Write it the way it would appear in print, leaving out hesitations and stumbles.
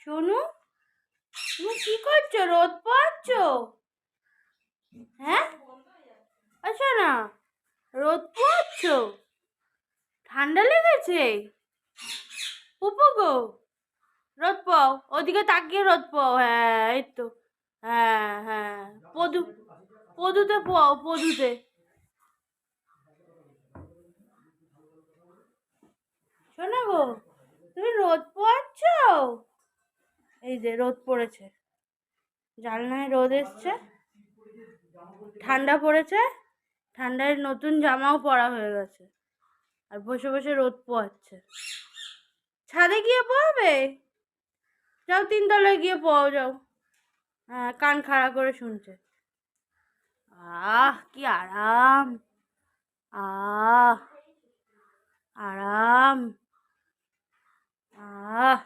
সোনু, তুমি কি করছো? রোদ পোহাচ্ছো? হ্যাঁ, আচ্ছা না, রোদ পোহাচ্ছো? ঠান্ডা লেগেছে? পুপু গো, রোদ পোয়াও, ওদিকে তাকিয়ে রোদ পোয়াও। হ্যাঁ, এই তো। হ্যাঁ হ্যাঁ, পদুতে পোয়াও, পদুতে। শোনো গো, তুমি রোদ পোয়াচ্ছো? এই যে রোদ পড়েছে, জানলায় রোদ এসছে, ঠান্ডা পড়েছে, ঠান্ডায় নতুন জামাও পরা হয়ে গেছে, আর বসে বসে রোদ পোয়াচ্ছে। ছাদে গিয়ে পোয়াবে? যাও, তিনতলায় গিয়ে পোয়াও, যাও। হ্যাঁ, কান খাড়া করে শুনছে। কি আরাম! আহ আরাম! আহ